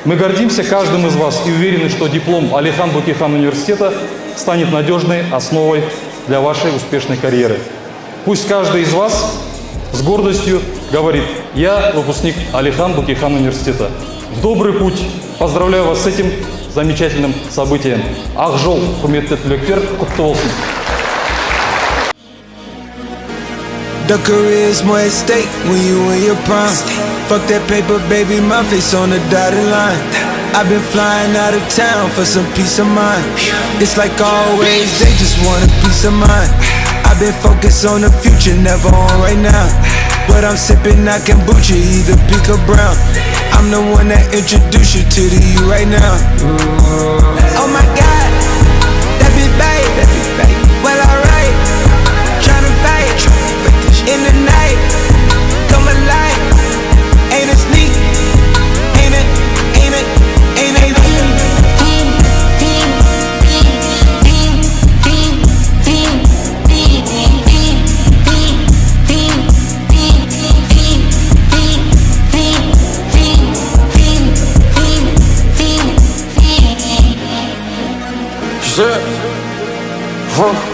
Мы гордимся каждым из вас и уверены, что диплом Алихан Бөкейхан университета станет надежной основой для вашей успешной карьеры. Пусть каждый из вас с гордостью говорит: я выпускник Алихан Бөкейхан университета. В добрый путь! Поздравляю вас с этим замечательным событием. Ақ жол, құрметті түлектер, құтты болсын. The career is more at stake when you in your prime. Fuck that paper, baby, my face on the dotted line. I've been flying out of town for some peace of mind. It's like always, they just want a peace of mind. I've been focused on the future, never on right now. But I'm sipping that kombucha, either pink or brown. I'm the one that introduced you to the you right now. Oh my God, that be babe. Well, alright, tryna fight in the night, come alive. Ain't it sneak? Ain't it? Yeah. Huh.